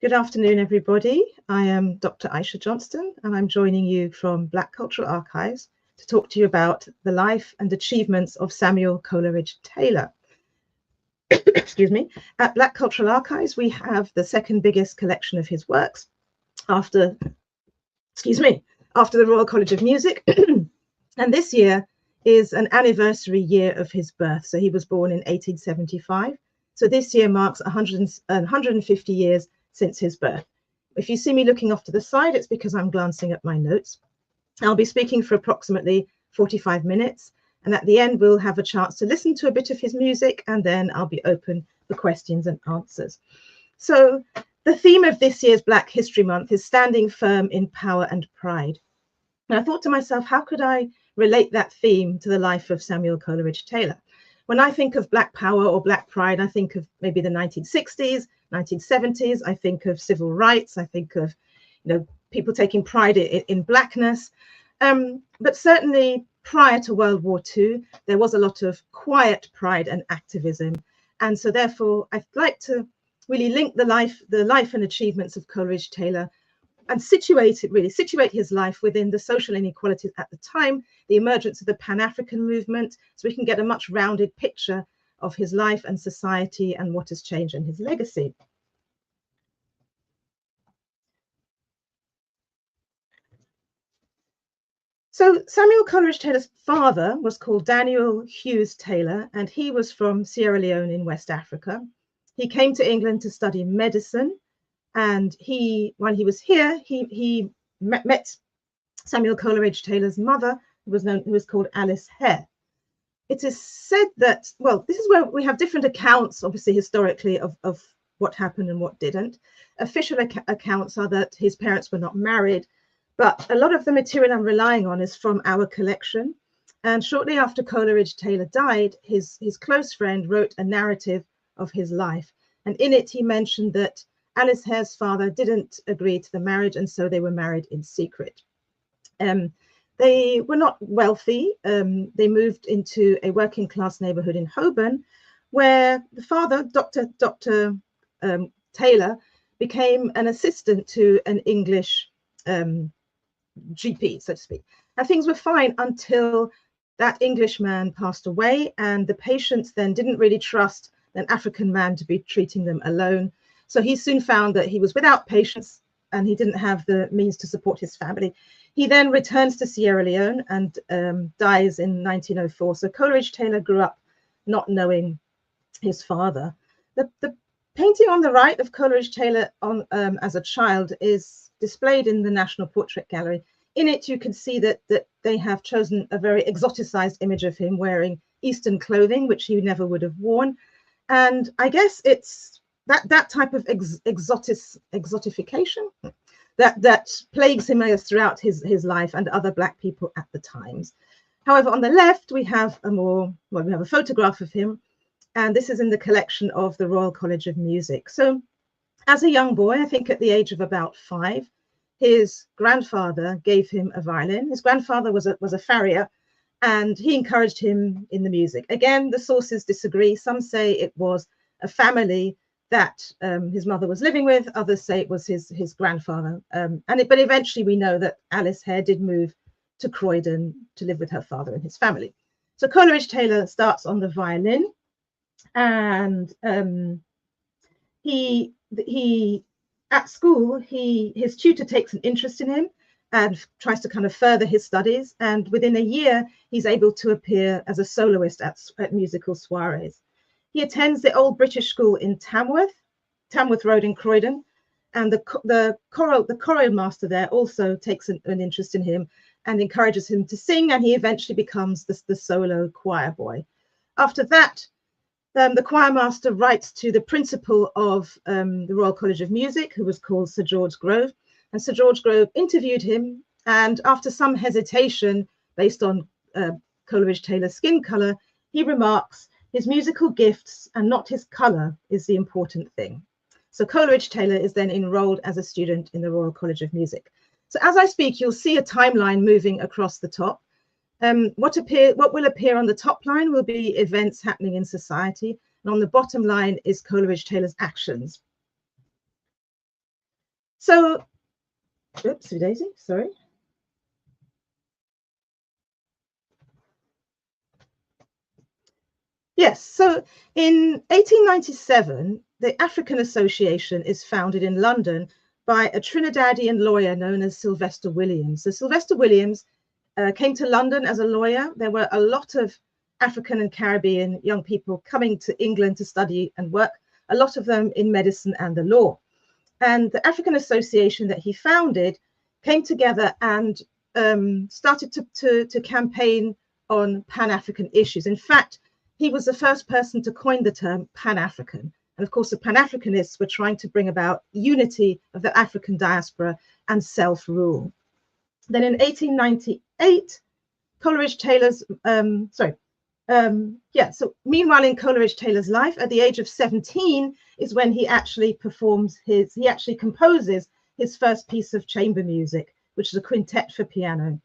Good afternoon, everybody. I am Dr. Ayshah Johnston, and I'm joining you from Black Cultural Archives to talk to you about the life and achievements of Samuel Coleridge-Taylor. Excuse me. At Black Cultural Archives, we have the second biggest collection of his works after the Royal College of Music. And this year is an anniversary year of his birth. So he was born in 1875. So this year marks 150 years since his birth. If you see me looking off to the side, it's because I'm glancing at my notes. I'll be speaking for approximately 45 minutes. And at the end, we'll have a chance to listen to a bit of his music, and then I'll be open for questions and answers. So the theme of this year's Black History Month is standing firm in power and pride. And I thought to myself, how could I relate that theme to the life of Samuel Coleridge-Taylor? When I think of Black power or Black pride, I think of maybe the 1960s, 1970s. I think of civil rights. I think of, people taking pride in Blackness. But certainly prior to World War II, there was a lot of quiet pride and activism. And so therefore, I'd like to really link the life and achievements of Coleridge-Taylor and situate his life within the social inequalities at the time, the emergence of the Pan-African movement, so we can get a much rounded picture of his life and society and what has changed in his legacy. So Samuel Coleridge-Taylor's father was called Daniel Hughes Taylor, and he was from Sierra Leone in West Africa. He came to England to study medicine. And while he was here, he met Samuel Coleridge-Taylor's mother, who was called Alice Hare. It is said that, well, this is where we have different accounts, obviously, historically, of what happened and what didn't. Official accounts are that his parents were not married, but a lot of the material I'm relying on is from our collection. And shortly after Coleridge-Taylor died, his close friend wrote a narrative of his life. And in it, he mentioned that Alice Hare's father didn't agree to the marriage, and so they were married in secret. They were not wealthy. They moved into a working class neighborhood in Holborn, where the father, Dr. Taylor, became an assistant to an English GP, so to speak. And things were fine until that Englishman passed away, and the patients then didn't really trust an African man to be treating them alone. So he soon found that he was without patients and he didn't have the means to support his family. He then returns to Sierra Leone and dies in 1904. So Coleridge-Taylor grew up not knowing his father. The painting on the right of Coleridge-Taylor as a child is displayed in the National Portrait Gallery. In it, you can see that they have chosen a very exoticized image of him wearing Eastern clothing, which he never would have worn. And I guess it's that type of exotification that plagues him throughout his life and other Black people at the times. However, on the left, we have a photograph of him, and this is in the collection of the Royal College of Music. So as a young boy, I think at the age of about 5, his grandfather gave him a violin. His grandfather was a farrier, and he encouraged him in the music. Again, the sources disagree. Some say it was a family that his mother was living with. Others say it was his grandfather. But eventually we know that Alice Hare did move to Croydon to live with her father and his family. So Coleridge-Taylor starts on the violin, and he at school, his tutor takes an interest in him and tries to kind of further his studies. And within a year, he's able to appear as a soloist at musical soirees. He attends the Old British School in Tamworth Road in Croydon, and the choral master there also takes an interest in him and encourages him to sing, and he eventually becomes the solo choir boy. After that, the choir master writes to the principal of the Royal College of Music, who was called Sir George Grove, and Sir George Grove interviewed him, and after some hesitation based on Coleridge-Taylor's skin color, he remarks, "His musical gifts and not his color is the important thing." So Coleridge-Taylor is then enrolled as a student in the Royal College of Music. So as I speak, you'll see a timeline moving across the top. What will appear on the top line will be events happening in society, and on the bottom line is Coleridge-Taylor's actions. So, oopsie daisy, sorry. Yes, so in 1897, the African Association is founded in London by a Trinidadian lawyer known as Sylvester Williams. So Sylvester Williams came to London as a lawyer. There were a lot of African and Caribbean young people coming to England to study and work, a lot of them in medicine and the law. And the African Association that he founded came together and started to campaign on Pan-African issues. In fact, he was the first person to coin the term Pan-African. And of course, the Pan-Africanists were trying to bring about unity of the African diaspora and self-rule. Then in 1898, Coleridge-Taylor's, so meanwhile in Coleridge-Taylor's life, at the age of 17 is when he actually composes his first piece of chamber music, which is a quintet for piano.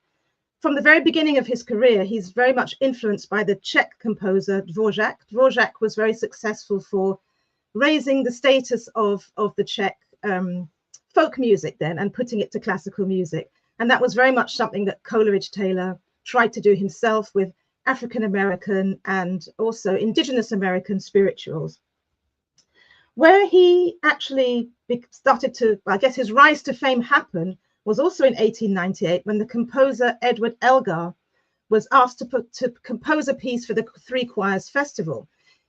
From the very beginning of his career, he's very much influenced by the Czech composer Dvořák. Dvořák was very successful for raising the status of the Czech folk music then and putting it to classical music. And that was very much something that Coleridge-Taylor tried to do himself with African American and also indigenous American spirituals. Where he actually started to, I guess his rise to fame happened was also in 1898 when the composer Edward Elgar was asked to compose a piece for the Three Choirs Festival.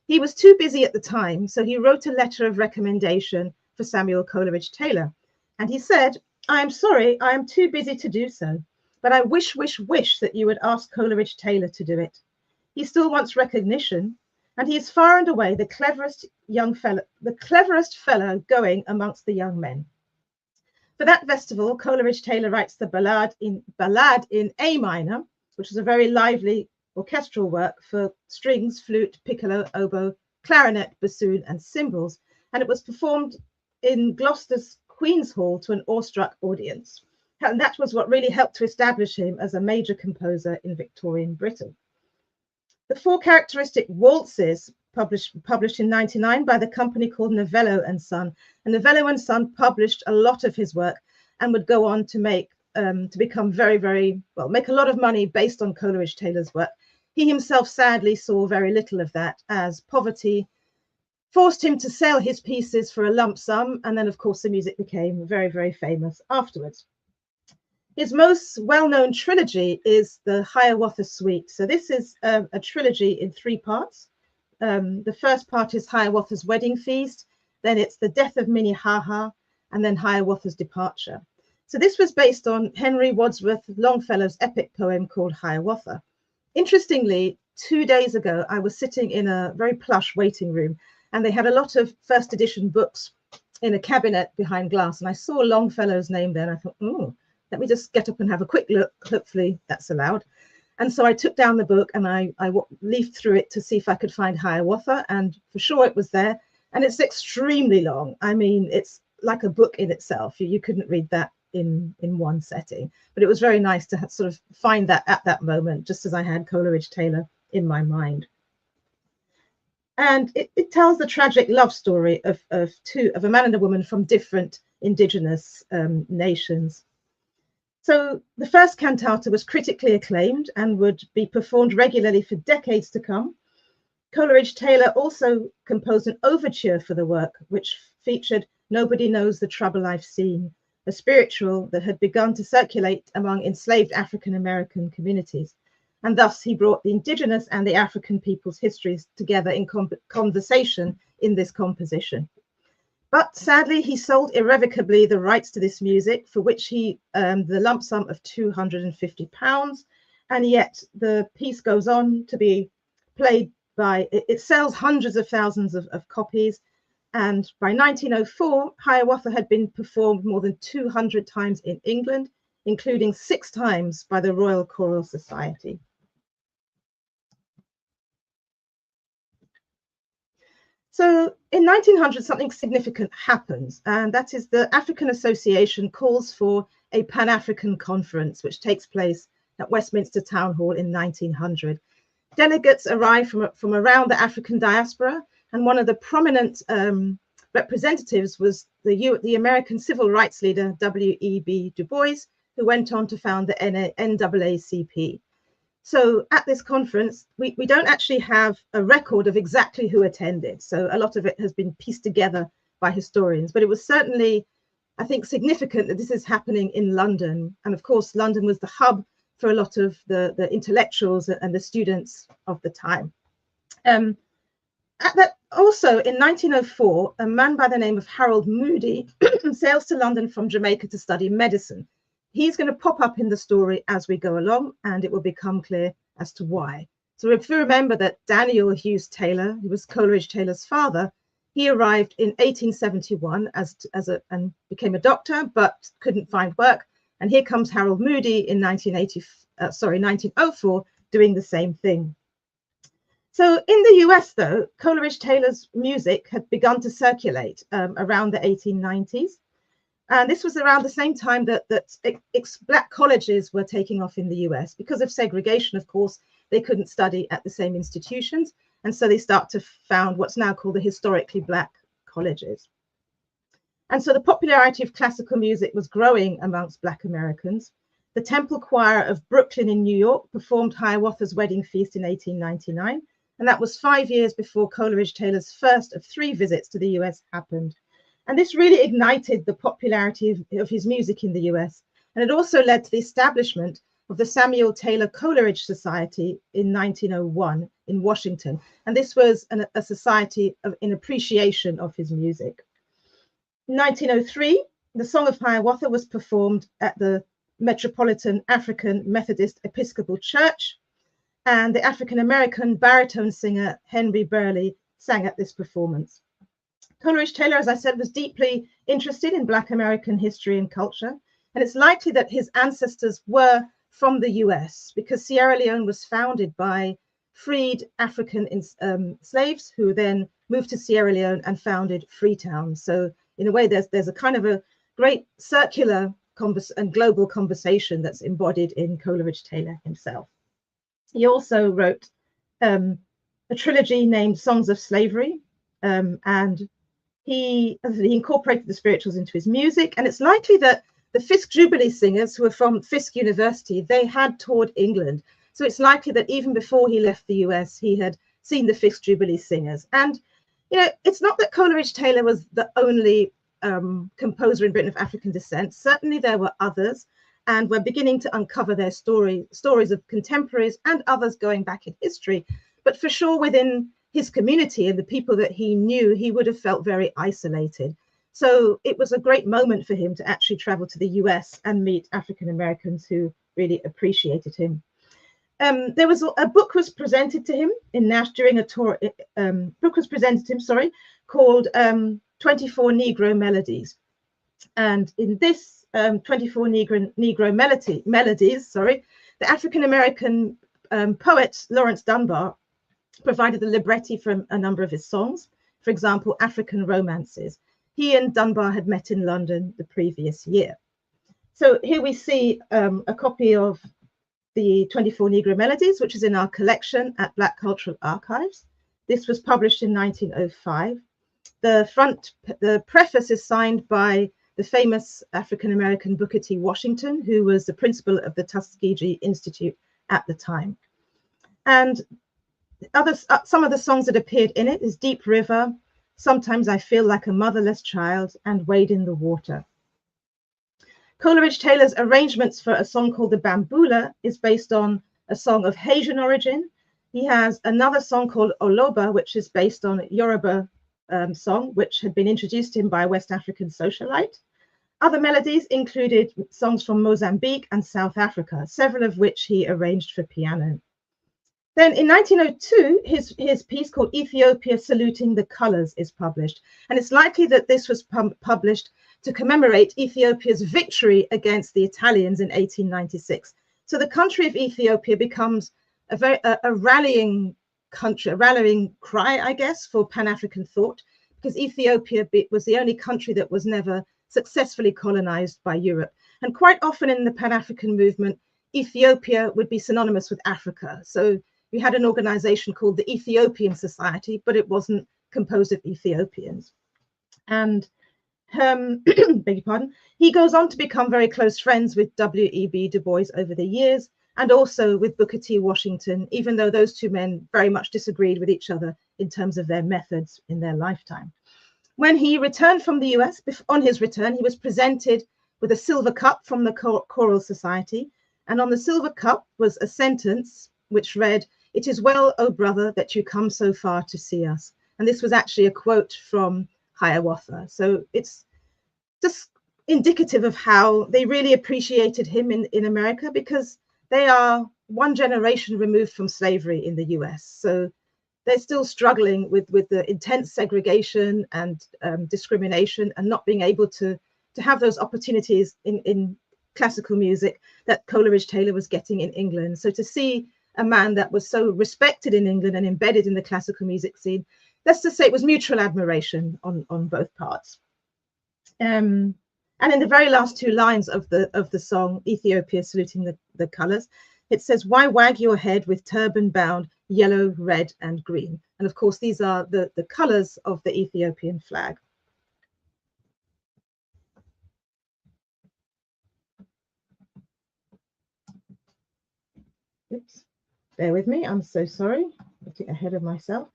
He was too busy at the time, so he wrote a letter of recommendation for Samuel Coleridge-Taylor. And he said, "I am sorry, I am too busy to do so, but I wish that you would ask Coleridge-Taylor to do it. He still wants recognition, and he is far and away the cleverest fellow going amongst the young men." For that festival, Coleridge-Taylor writes the ballad in A minor, which is a very lively orchestral work for strings, flute, piccolo, oboe, clarinet, bassoon, and cymbals, and it was performed in Gloucester's Queen's Hall to an awestruck audience. And that was what really helped to establish him as a major composer in Victorian Britain. The four characteristic waltzes, published in 1999 by the company called Novello and Son. And Novello and Son published a lot of his work and would go on to make to become make a lot of money based on Coleridge-Taylor's work. He himself sadly saw very little of that, as poverty forced him to sell his pieces for a lump sum, and then of course the music became very, very famous afterwards. His most well-known trilogy is the Hiawatha Suite. So this is a trilogy in three parts. The first part is Hiawatha's Wedding Feast, then it's the Death of Minnehaha, and then Hiawatha's Departure. So this was based on Henry Wadsworth Longfellow's epic poem called Hiawatha. Interestingly, 2 days ago, I was sitting in a very plush waiting room, and they had a lot of first edition books in a cabinet behind glass, and I saw Longfellow's name there, and I thought, let me just get up and have a quick look. Hopefully that's allowed. And so I took down the book and I leafed through it to see if I could find Hiawatha, and for sure it was there. And it's extremely long. I mean, it's like a book in itself. You couldn't read that in one setting, but it was very nice to sort of find that at that moment, just as I had Coleridge-Taylor in my mind. And it tells the tragic love story of a man and a woman from different indigenous nations. So the first cantata was critically acclaimed and would be performed regularly for decades to come. Coleridge-Taylor also composed an overture for the work, which featured Nobody Knows the Trouble I've Seen, a spiritual that had begun to circulate among enslaved African American communities. And thus he brought the indigenous and the African people's histories together in conversation in this composition. But sadly, he sold irrevocably the rights to this music, for which he earned the lump sum of £250. And yet the piece goes on to be played by, it sells hundreds of thousands of copies. And by 1904, Hiawatha had been performed more than 200 times in England, including 6 times by the Royal Choral Society. So in 1900, something significant happens, and that is the African Association calls for a Pan-African conference, which takes place at Westminster Town Hall in 1900. Delegates arrive from around the African diaspora, and one of the prominent representatives was the American civil rights leader W.E.B. Du Bois, who went on to found the NAACP. So at this conference, we don't actually have a record of exactly who attended. So a lot of it has been pieced together by historians, but it was certainly, I think, significant that this is happening in London. And of course, London was the hub for a lot of the intellectuals and the students of the time. Also, in 1904, a man by the name of Harold Moody sails to London from Jamaica to study medicine. He's going to pop up in the story as we go along, and it will become clear as to why. So if you remember that Daniel Hughes Taylor, who was Coleridge-Taylor's father, he arrived in 1871 and became a doctor, but couldn't find work. And here comes Harold Moody in 1904, doing the same thing. So in the US, though, Coleridge-Taylor's music had begun to circulate around the 1890s. And this was around the same time that black colleges were taking off in the US. Because of segregation, of course, they couldn't study at the same institutions. And so they start to found what's now called the historically black colleges. And so the popularity of classical music was growing amongst Black Americans. The Temple Choir of Brooklyn in New York performed Hiawatha's Wedding Feast in 1899. And that was 5 years before Coleridge-Taylor's first of 3 visits to the US happened. And this really ignited the popularity of his music in the US. And it also led to the establishment of the Samuel Taylor Coleridge Society in 1901 in Washington. And this was a society in appreciation of his music. In 1903, the Song of Hiawatha was performed at the Metropolitan African Methodist Episcopal Church. And the African-American baritone singer Henry Burley sang at this performance. Coleridge-Taylor, as I said, was deeply interested in Black American history and culture. And it's likely that his ancestors were from the US because Sierra Leone was founded by freed African slaves who then moved to Sierra Leone and founded Freetown. So in a way, there's a kind of a great circular and global conversation that's embodied in Coleridge-Taylor himself. He also wrote a trilogy named Songs of Slavery, and he incorporated the spirituals into his music. And it's likely that the Fisk Jubilee singers, who were from Fisk University, they had toured England. So it's likely that even before he left the US, he had seen the Fisk Jubilee singers. And, you know, it's not that Coleridge-Taylor was the only composer in Britain of African descent. Certainly there were others. And we're beginning to uncover their stories of contemporaries and others going back in history. But for sure, within his community and the people that he knew, he would have felt very isolated. So it was a great moment for him to actually travel to the US and meet African Americans who really appreciated him. There was a book was presented to him in Nash during a tour. Book was presented to him, called 24 Negro Melodies. And in this 24 Negro melodies, the African-American poet Lawrence Dunbar provided the libretti for a number of his songs. For example, African Romances. He and Dunbar had met in London the previous year. So here we see a copy of the 24 Negro Melodies, which is in our collection at Black Cultural Archives. This was published in 1905. The preface is signed by the famous African-American Booker T. Washington, who was the principal of the Tuskegee Institute at the time. And some of the songs that appeared in it is Deep River, Sometimes I Feel Like a Motherless Child, and Wade in the Water. Coleridge-Taylor's arrangements for a song called the Bambula is based on a song of Haitian origin. He has another song called Oloba, which is based on a Yoruba song, which had been introduced to him by a West African socialite. Other melodies included songs from Mozambique and South Africa, several of which he arranged for piano. Then in 1902, his piece called Ethiopia Saluting the Colors is published. And it's likely that this was published to commemorate Ethiopia's victory against the Italians in 1896. So the country of Ethiopia becomes a rallying country, a rallying cry, I guess, for Pan-African thought, because Ethiopia was the only country that was never successfully colonized by Europe. And quite often in the Pan-African movement, Ethiopia would be synonymous with Africa. So we had an organization called the Ethiopian Society, but it wasn't composed of Ethiopians. And Beg your pardon. He goes on to become very close friends with W.E.B. Du Bois over the years, and also with Booker T. Washington, even though those two men very much disagreed with each other in terms of their methods in their lifetime. When he returned from the US, on his return, he was presented with a silver cup from the Choral Society. And on the silver cup was a sentence which read, "It is well, O brother, that you come so far to see us." And this was actually a quote from Hiawatha. So it's just indicative of how they really appreciated him in America, because they are one generation removed from slavery in the US. So they're still struggling with the intense segregation and discrimination, and not being able to have those opportunities in classical music that Coleridge-Taylor was getting in England. So to see a man that was so respected in England and embedded in the classical music scene, let's just say it was mutual admiration on both parts. And in the very last two lines of the song, Ethiopia Saluting the Colors, it says, "Why wag your head with turban bound, yellow, red, and green?" And of course, these are the colors of the Ethiopian flag. Oops, bear with me, I'm so sorry, getting ahead of myself.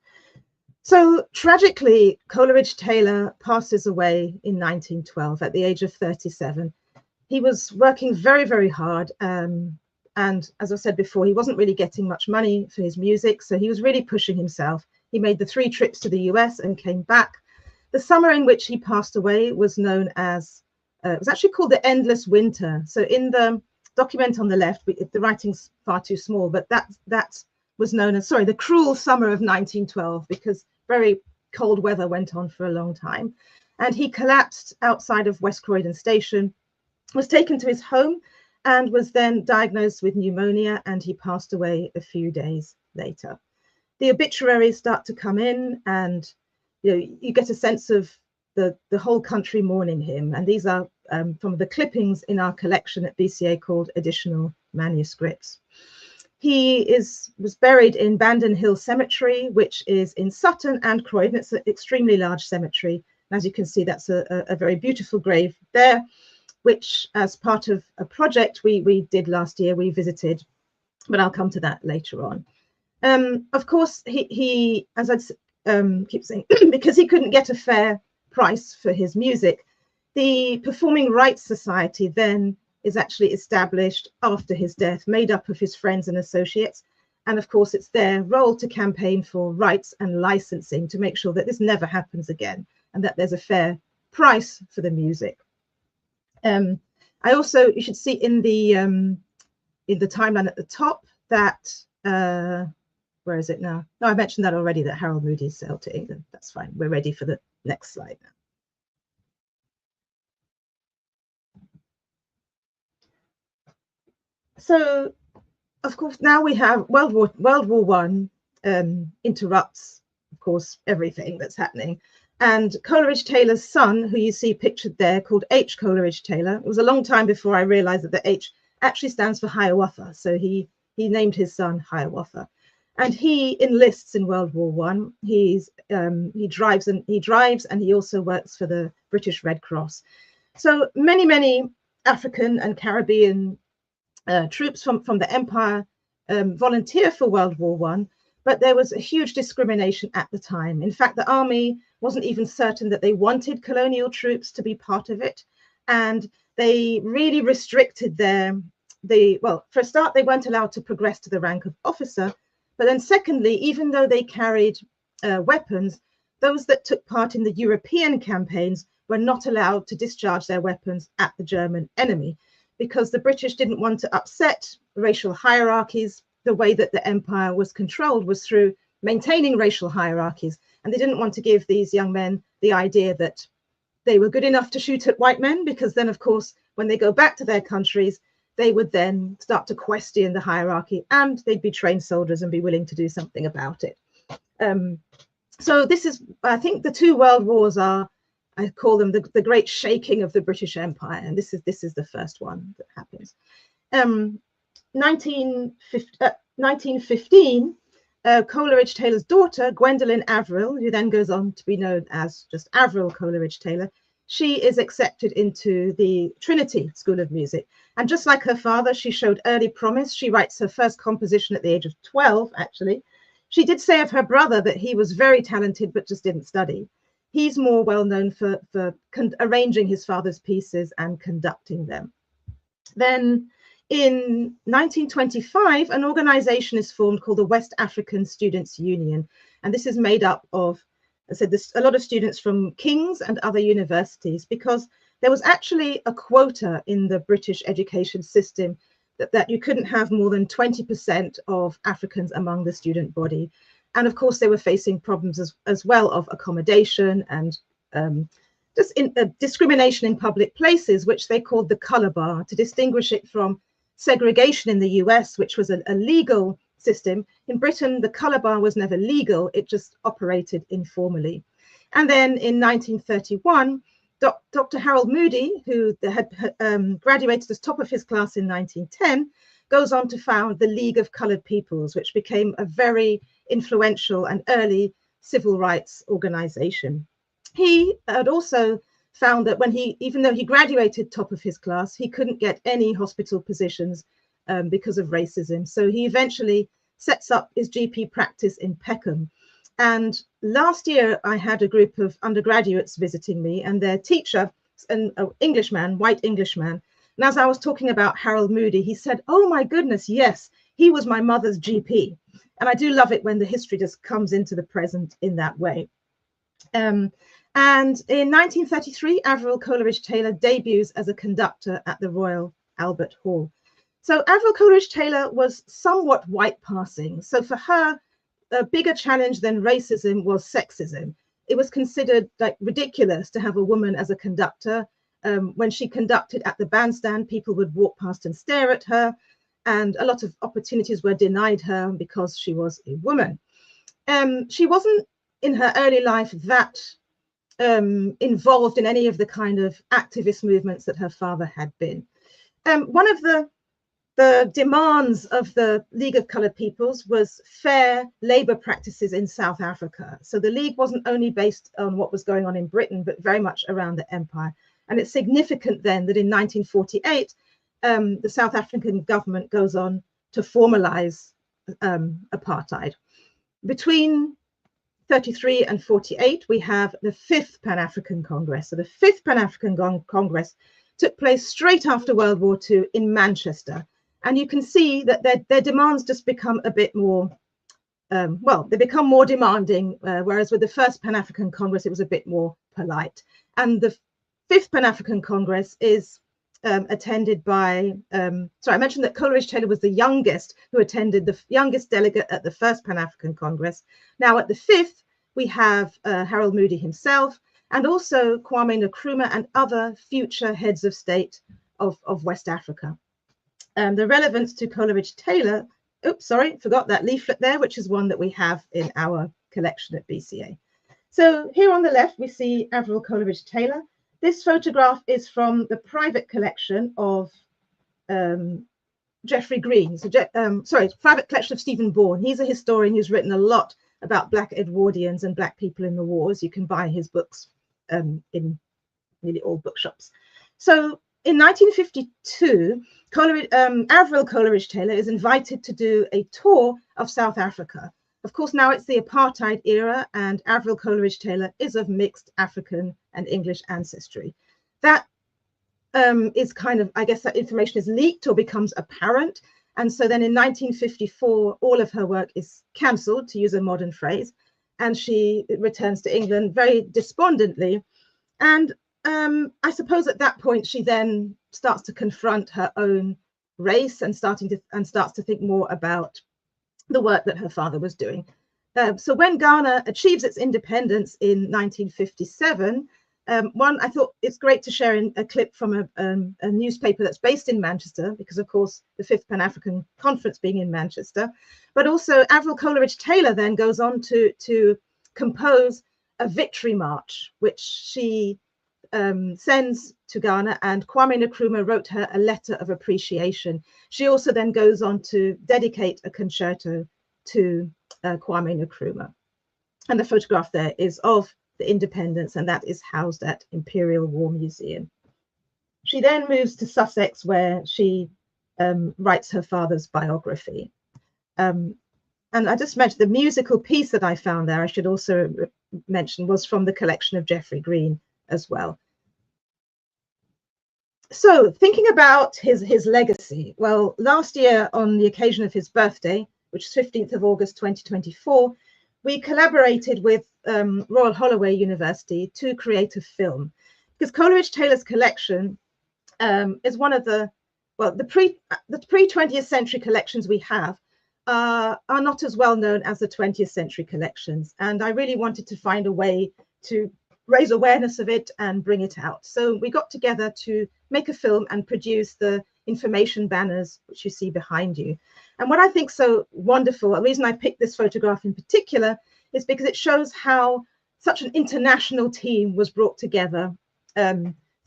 So tragically, Coleridge-Taylor passes away in 1912 at the age of 37. He was working very, very hard. And as I said before, he wasn't really getting much money for his music. So he was really pushing himself. He made the 3 trips to the US and came back. The summer in which he passed away was known as, it was actually called the Endless Winter. So in the document on the left, the writing's far too small, but that was known as, sorry, the Cruel Summer of 1912, because very cold weather went on for a long time. And he collapsed outside of West Croydon Station, was taken to his home, and was then diagnosed with pneumonia, and he passed away a few days later. The obituaries start to come in, and you get a sense of the whole country mourning him. And these are from the clippings in our collection at BCA called Additional Manuscripts. He was buried in Bandon Hill Cemetery, which is in Sutton and Croydon. It's an extremely large cemetery. And as you can see, that's a very beautiful grave there, which, as part of a project we did last year, we visited, but I'll come to that later on. Of course, he as I keep saying, because he couldn't get a fair price for his music, the Performing Rights Society then is actually established after his death, made up of his friends and associates. And of course, it's their role to campaign for rights and licensing to make sure that this never happens again, and that there's a fair price for the music. I also, you should see in the timeline at the top that, where is it now? No, I mentioned that already, that Harold Moody sailed to England. That's fine. We're ready for the next slide now. So, of course, now we have World War I interrupts, of course, everything that's happening. And Coleridge-Taylor's son, who you see pictured there, called H. Coleridge-Taylor, it was a long time before I realized that the H actually stands for Hiawatha. So he named his son Hiawatha. And he enlists in World War I. He drives, and he also works for the British Red Cross. So many African and Caribbean troops from the Empire volunteer for World War I, but there was a huge discrimination at the time. In fact, the army wasn't even certain that they wanted colonial troops to be part of it, and they really restricted well, for a start, they weren't allowed to progress to the rank of officer, but then secondly, even though they carried weapons, those that took part in the European campaigns were not allowed to discharge their weapons at the German enemy, because the British didn't want to upset racial hierarchies. The way that the empire was controlled was through maintaining racial hierarchies, and they didn't want to give these young men the idea that they were good enough to shoot at white men, because then, of course, when they go back to their countries, they would then start to question the hierarchy, and they'd be trained soldiers and be willing to do something about it. So this is, I think, the 2 world wars are, I call them the great shaking of the British Empire, and this is the first one that happens. 1915, Coleridge-Taylor's daughter, Gwendolyn Avril, who then goes on to be known as just Avril Coleridge-Taylor, she is accepted into the Trinity School of Music. And just like her father, she showed early promise. She writes her first composition at the age of 12, actually. She did say of her brother that he was very talented, but just didn't study. He's more well known for arranging his father's pieces and conducting them. Then in 1925, an organization is formed called the West African Students' Union. And this is made up of, I said, a lot of students from King's and other universities, because there was actually a quota in the British education system that you couldn't have more than 20% of Africans among the student body. And of course, they were facing problems as well of accommodation and just discrimination in public places, which they called the color bar, to distinguish it from segregation in the US, which was a legal system. In Britain, the color bar was never legal, it just operated informally. And then in 1931, Dr. Harold Moody, who had graduated as top of his class in 1910, goes on to found the League of Colored Peoples, which became a very influential and early civil rights organization. He had also found that even though he graduated top of his class, he couldn't get any hospital positions because of racism. So he eventually sets up his GP practice in Peckham. And last year, I had a group of undergraduates visiting me, and their teacher, an Englishman, white Englishman. And as I was talking about Harold Moody, he said, "Oh my goodness, yes, he was my mother's GP." And I do love it when the history just comes into the present in that way. And in 1933, Avril Coleridge-Taylor debuts as a conductor at the Royal Albert Hall. So Avril Coleridge-Taylor was somewhat white passing. So for her, a bigger challenge than racism was sexism. It was considered like ridiculous to have a woman as a conductor. When she conducted at the bandstand, people would walk past and stare at her, and a lot of opportunities were denied her because she was a woman. She wasn't in her early life that involved in any of the kind of activist movements that her father had been. One of the demands of the League of Colored Peoples was fair labor practices in South Africa. So the League wasn't only based on what was going on in Britain, but very much around the empire. And it's significant then that in 1948, the South African government goes on to formalize apartheid. Between 33 and 48, we have the 5th Pan-African Congress. So the 5th Pan-African Congress took place straight after World War II in Manchester. And you can see that their demands just become a bit more, they become more demanding, whereas with the first Pan-African Congress, it was a bit more polite. And the 5th Pan-African Congress is attended by, I mentioned that Coleridge-Taylor was the youngest who attended, the youngest delegate at the first Pan-African Congress. Now at the 5th, we have Harold Moody himself, and also Kwame Nkrumah and other future heads of state of West Africa. The relevance to Coleridge-Taylor, oops, sorry, forgot that leaflet there, which is one that we have in our collection at BCA. So here on the left, we see Avril Coleridge-Taylor. This photograph is from the private collection of Geoffrey Green. So, private collection of Stephen Bourne. He's a historian who's written a lot about Black Edwardians and Black people in the wars. You can buy his books in nearly all bookshops. So in 1952, Avril Coleridge-Taylor is invited to do a tour of South Africa. Of course, now it's the apartheid era, and Avril Coleridge-Taylor is of mixed African and English ancestry. That is kind of, I guess that information is leaked or becomes apparent. And so then in 1954, all of her work is cancelled, to use a modern phrase, and she returns to England very despondently. And I suppose at that point, she then starts to confront her own race and starts to think more about the work that her father was doing. So when Ghana achieves its independence in 1957, I thought it's great to share a clip from a newspaper that's based in Manchester, because of course the 5th Pan-African Conference being in Manchester, but also Avril Coleridge-Taylor then goes on to compose a victory march, which she sends to Ghana, and Kwame Nkrumah wrote her a letter of appreciation. She also then goes on to dedicate a concerto to Kwame Nkrumah. And the photograph there is of the independence, and that is housed at Imperial War Museum. She then moves to Sussex, where she writes her father's biography. And I just mentioned the musical piece that I found there, I should also mention, was from the collection of Geoffrey Green as well. So thinking about his legacy, well, last year on the occasion of his birthday, which is 15th of August 2024, we collaborated with Royal Holloway University to create a film, because Coleridge-Taylor's collection is one of the pre-20th century collections we have are not as well known as the 20th century collections. And I really wanted to find a way to raise awareness of it and bring it out. So we got together to make a film and produce the information banners, which you see behind you. And what I think so wonderful, the reason I picked this photograph in particular, is because it shows how such an international team was brought together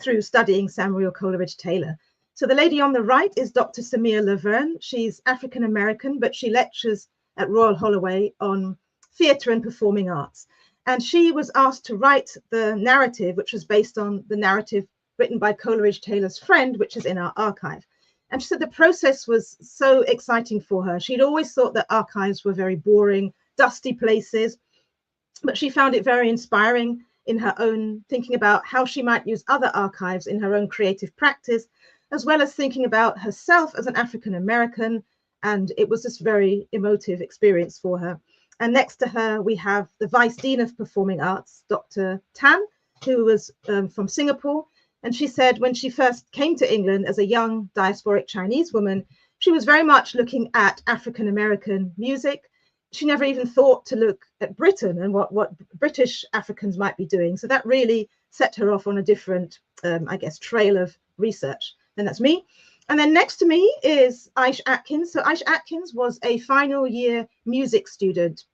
through studying Samuel Coleridge-Taylor. So the lady on the right is Dr. Samir Laverne. She's African-American, but she lectures at Royal Holloway on theatre and performing arts. And she was asked to write the narrative, which was based on the narrative written by Coleridge-Taylor's friend, which is in our archive. And she said the process was so exciting for her. She'd always thought that archives were very boring, dusty places, but she found it very inspiring in her own thinking about how she might use other archives in her own creative practice, as well as thinking about herself as an African-American. And it was this very emotive experience for her. And next to her, we have the Vice Dean of Performing Arts, Dr. Tan, who was from Singapore. And she said when she first came to England as a young diasporic Chinese woman, she was very much looking at African-American music. She never even thought to look at Britain and what British Africans might be doing. So that really set her off on a different, I guess, trail of research. And that's me. And then next to me is Ayshah Atkins. So Ayshah Atkins was a final year music student.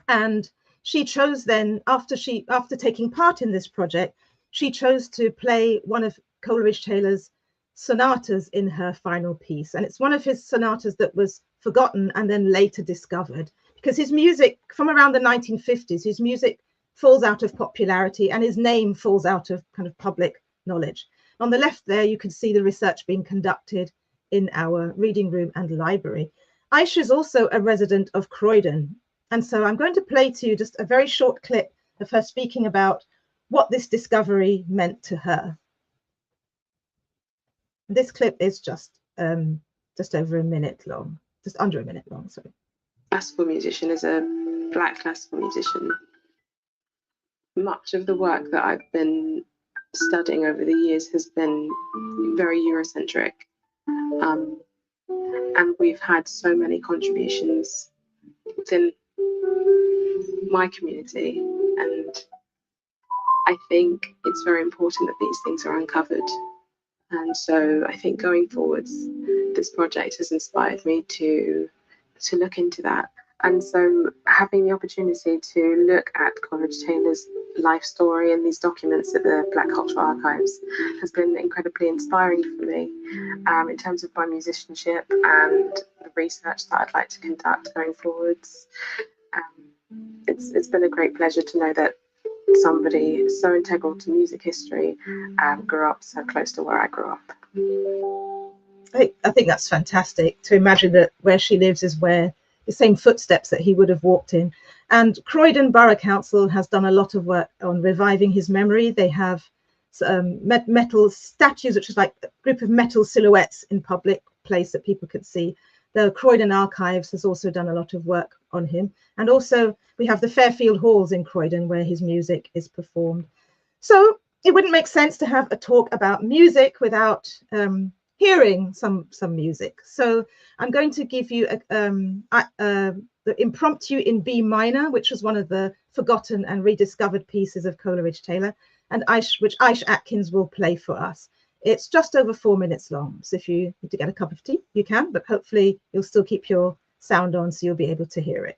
And she chose then, after taking part in this project, she chose to play one of Coleridge-Taylor's sonatas in her final piece. And it's one of his sonatas that was forgotten and then later discovered, because his music from around the 1950s, his music falls out of popularity and his name falls out of kind of public knowledge. On the left there, you can see the research being conducted in our reading room and library. Ayshah is also a resident of Croydon. And so I'm going to play to you just a very short clip of her speaking about what this discovery meant to her. This clip is just over a minute long, just under a minute long, sorry. Classical musician, as a Black classical musician, much of the work that I've been studying over the years has been very Eurocentric. And we've had so many contributions within my community. And I think it's very important that these things are uncovered. And so I think going forwards, this project has inspired me to look into that. And so having the opportunity to look at Coleridge-Taylor's life story and these documents at the Black Cultural Archives has been incredibly inspiring for me in terms of my musicianship and the research that I'd like to conduct going forwards. It's been a great pleasure to know that somebody so integral to music history grew up so close to where I grew up. I think that's fantastic to imagine that where she lives is where the same footsteps that he would have walked in. And Croydon Borough Council has done a lot of work on reviving his memory. They have metal statues, which is like a group of metal silhouettes in public place that people could see. The Croydon Archives has also done a lot of work on him. And also we have the Fairfield Halls in Croydon where his music is performed. So it wouldn't make sense to have a talk about music without hearing some music. So I'm going to give you the Impromptu in B minor, which was one of the forgotten and rediscovered pieces of Coleridge-Taylor, and which Ayshah Atkins will play for us. It's just over 4 minutes long. So if you need to get a cup of tea, you can, but hopefully you'll still keep your sound on so you'll be able to hear it.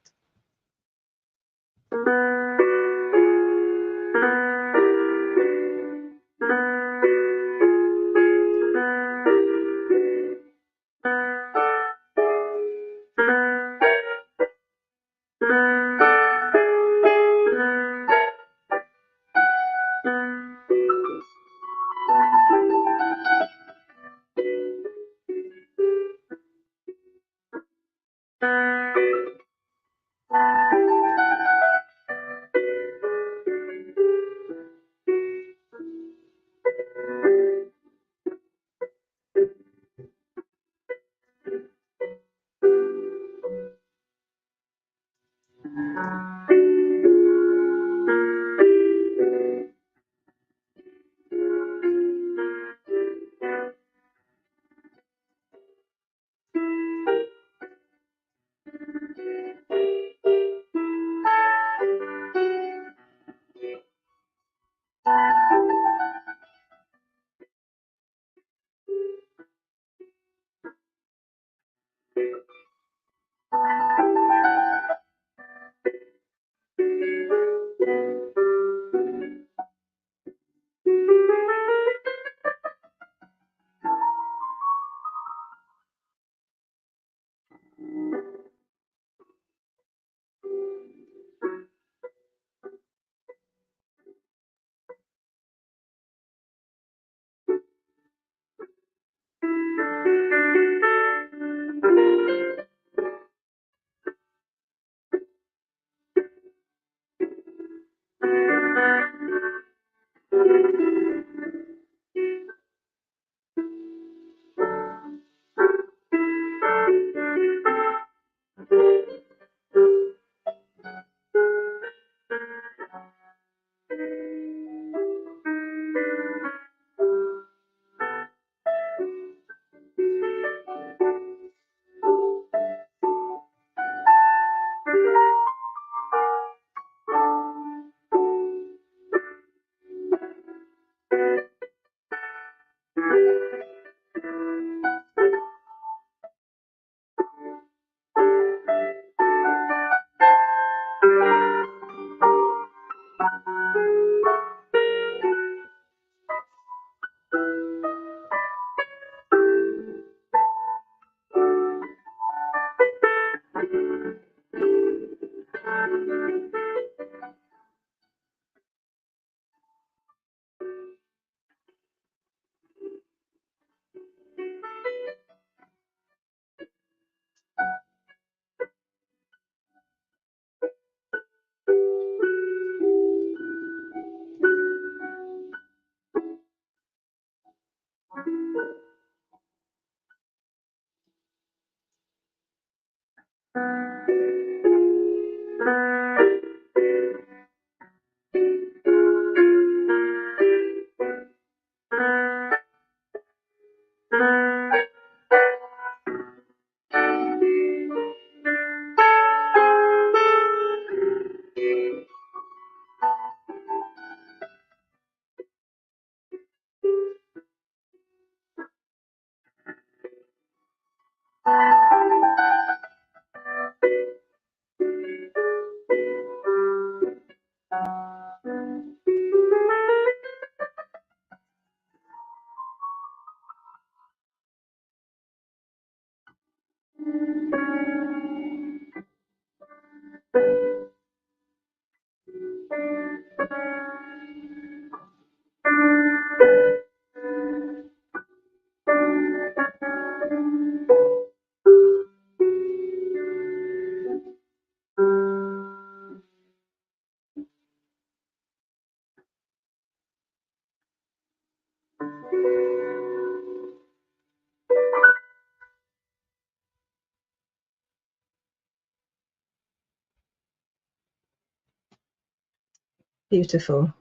Beautiful.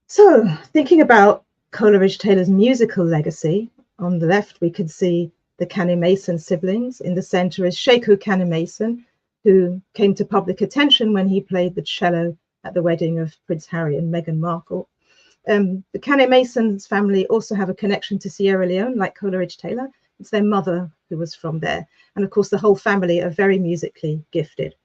So thinking about Coleridge-Taylor's musical legacy, on the left we could see the Canny-Mason siblings. In the center is Sheku Canny-Mason, who came to public attention when he played the cello at the wedding of Prince Harry and Meghan Markle. The Canny-Masons family also have a connection to Sierra Leone, like Coleridge-Taylor. It's their mother who was from there. And of course, the whole family are very musically gifted.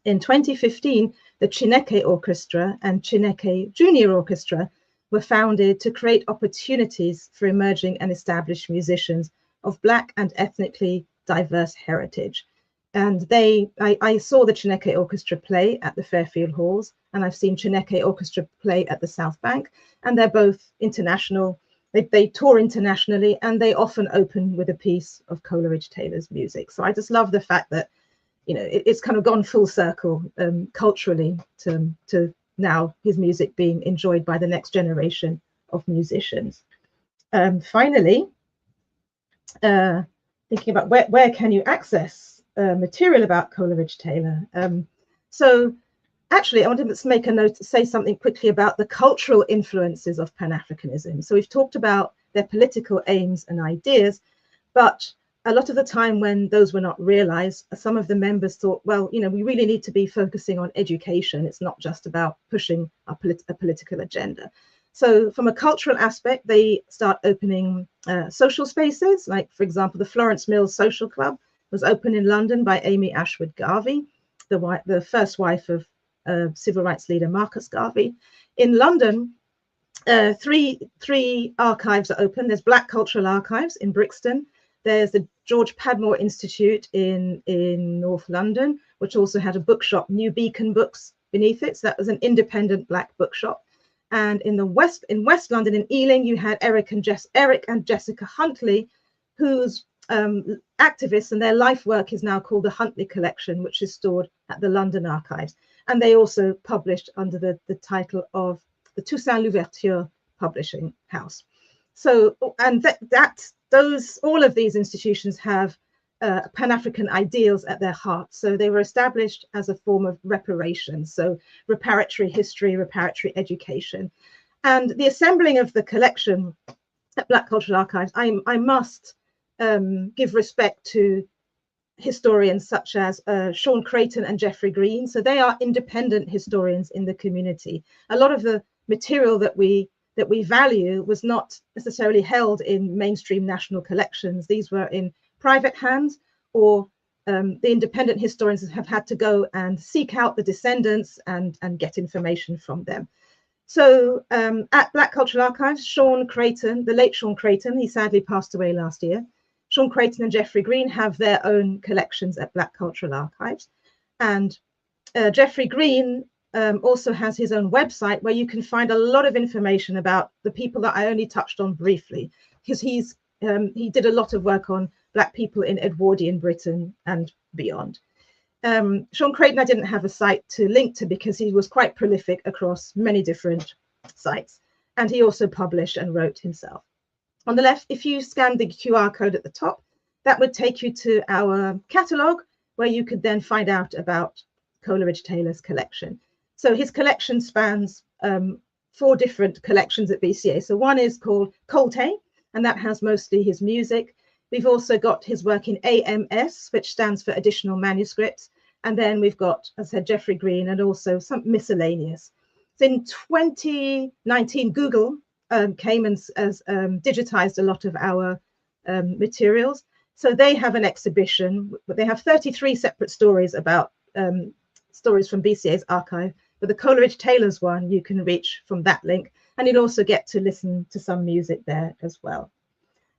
In 2015, the Chineke Orchestra and Chineke Junior Orchestra were founded to create opportunities for emerging and established musicians of Black and ethnically diverse heritage. And I saw the Chineke Orchestra play at the Fairfield Halls, and I've seen Chineke Orchestra play at the South Bank, and they're both international. They tour internationally, and they often open with a piece of Coleridge-Taylor's music. So I just love the fact that, you know, it's kind of gone full circle culturally to now his music being enjoyed by the next generation of musicians. Finally, thinking about where can you access material about Coleridge-Taylor. So actually, I wanted to make a note to say something quickly about the cultural influences of Pan-Africanism. So we've talked about their political aims and ideas, but a lot of the time when those were not realized, some of the members thought, well, you know, we really need to be focusing on education. It's not just about pushing a political agenda. So from a cultural aspect, they start opening social spaces, like, for example, the Florence Mills Social Club was opened in London by Amy Ashwood Garvey, the first wife of civil rights leader Marcus Garvey. In London, three archives are open. There's Black Cultural Archives in Brixton. There's the George Padmore Institute in North London, which also had a bookshop, New Beacon Books, beneath it. So that was an independent Black bookshop. And in West London, in Ealing, you had Eric and Jessica Huntley, whose activists and their life work is now called the Huntley Collection, which is stored at the London Archives. And they also published under the title of the Toussaint Louverture Publishing House. So, and all of these institutions have Pan-African ideals at their heart. So they were established as a form of reparations, so reparatory history, reparatory education. And the assembling of the collection at Black Cultural Archives, I must give respect to historians such as Sean Creighton and Geoffrey Green. So they are independent historians in the community. A lot of the material that we value was not necessarily held in mainstream national collections. These were in private hands, or the independent historians have had to go and seek out the descendants and get information from them. So at Black Cultural Archives, Sean Creighton, the late Sean Creighton, he sadly passed away last year. Sean Creighton and Geoffrey Green have their own collections at Black Cultural Archives. And Geoffrey Green also has his own website where you can find a lot of information about the people that I only touched on briefly, because he did a lot of work on Black people in Edwardian Britain and beyond. Sean Creighton I didn't have a site to link to because he was quite prolific across many different sites, and he also published and wrote himself. On the left, if you scan the QR code at the top, that would take you to our catalogue, where you could then find out about Coleridge-Taylor's collection. So his collection spans 4 different collections at BCA. So one is called Colte, and that has mostly his music. We've also got his work in AMS, which stands for additional manuscripts. And then we've got, as I said, Geoffrey Green, and also some miscellaneous. So in 2019, Google came and digitized a lot of our materials. So they have an exhibition, but they have 33 separate stories about stories from BCA's archive. But the Coleridge-Taylor's one, you can reach from that link, and you'll also get to listen to some music there as well.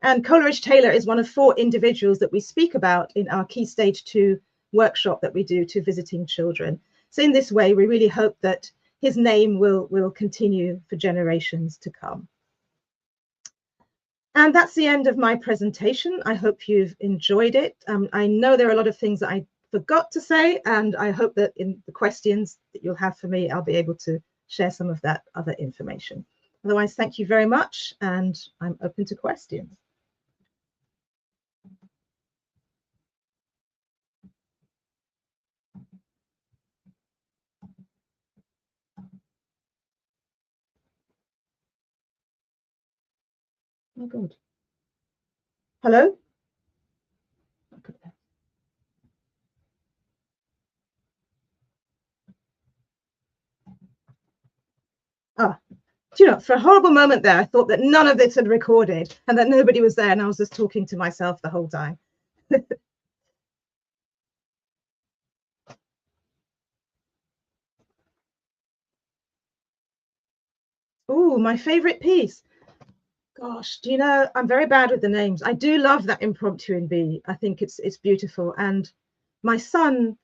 And Coleridge-Taylor is one of 4 individuals that we speak about in our Key Stage 2 workshop that we do to visiting children. So in this way, we really hope that his name will continue for generations to come. And that's the end of my presentation. I hope you've enjoyed it. I know there are a lot of things that I forgot to say, and I hope that in the questions that you'll have for me, I'll be able to share some of that other information. Otherwise, thank you very much, and I'm open to questions. Oh, God. Hello? Ah, do you know, for a horrible moment there, I thought that none of this had recorded and that nobody was there and I was just talking to myself the whole time. Oh, my favorite piece. Gosh, do you know, I'm very bad with the names. I do love that impromptu in B. I think it's beautiful. And my son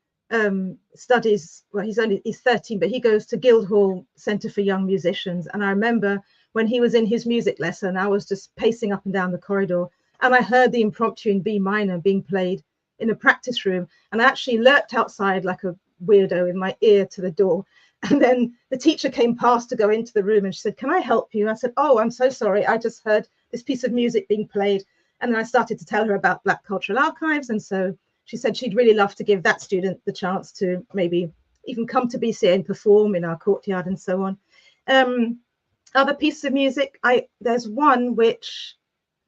studies, well, he's 13, but he goes to Guildhall Centre for Young Musicians. And I remember when he was in his music lesson, I was just pacing up and down the corridor and I heard the impromptu in B minor being played in a practice room. And I actually lurked outside like a weirdo in my ear to the door. And then the teacher came past to go into the room and she said, "Can I help you?" I said, "Oh, I'm so sorry. I just heard this piece of music being played." And then I started to tell her about Black Cultural Archives. And so she said she'd really love to give that student the chance to maybe even come to BCA and perform in our courtyard and so on. Other pieces of music, there's one which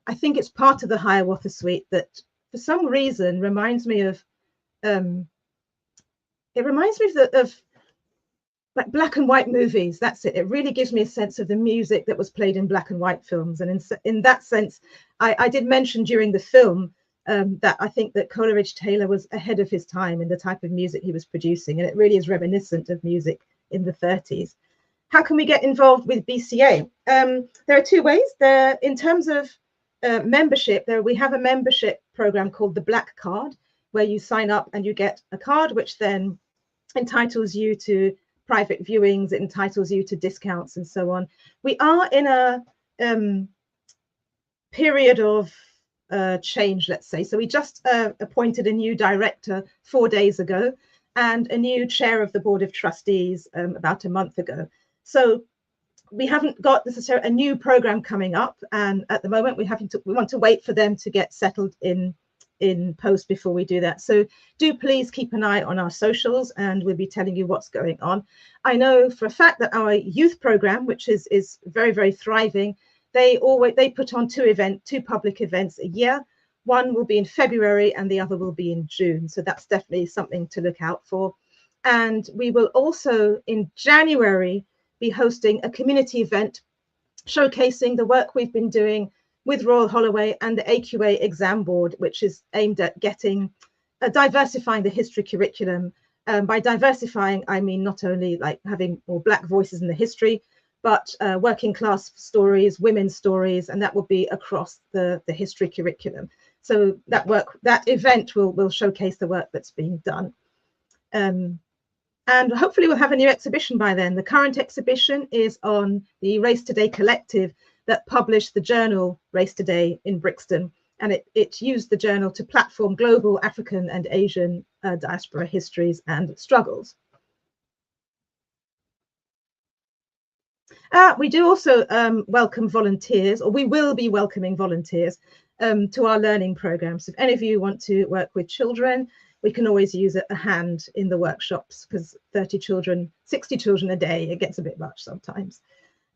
I think it's part of the Hiawatha suite that for some reason reminds me of, of like black and white movies. That's it. It really gives me a sense of the music that was played in black and white films. And in that sense, I did mention during the film that I think that Coleridge-Taylor was ahead of his time in the type of music he was producing. And it really is reminiscent of music in the 30s. How can we get involved with BCA? There are two ways. In terms of membership, we have a membership program called the Black Card, where you sign up and you get a card which then entitles you to private viewings, it entitles you to discounts and so on. We are in a period of change, let's say. So we just appointed a new director 4 days ago and a new chair of the Board of Trustees about a month ago. So we haven't got necessarily a new program coming up, and at the moment we want to wait for them to get settled in post before we do that. So do please keep an eye on our socials and we'll be telling you what's going on. I know for a fact that our youth program, which is very, very thriving, they put on two public events a year. One will be in February and the other will be in June. So that's definitely something to look out for. And we will also in January be hosting a community event showcasing the work we've been doing with Royal Holloway and the AQA exam board, which is aimed at diversifying the history curriculum. By diversifying, I mean not only like having more Black voices in the history, but working class stories, women's stories, and that will be across the history curriculum. So that event will showcase the work that's being done. And hopefully we'll have a new exhibition by then. The current exhibition is on the Race Today collective that published the journal Race Today in Brixton. And it used the journal to platform global African and Asian diaspora histories and struggles. We do also welcome volunteers, or we will be welcoming volunteers to our learning programs. If any of you want to work with children, we can always use a hand in the workshops because 30 children, 60 children a day, it gets a bit much sometimes.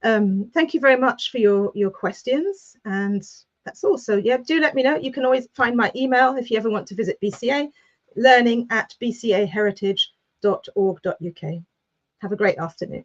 Thank you very much for your questions. And that's all. So yeah, do let me know. You can always find my email if you ever want to visit BCA, learning@bcaheritage.org.uk. Have a great afternoon.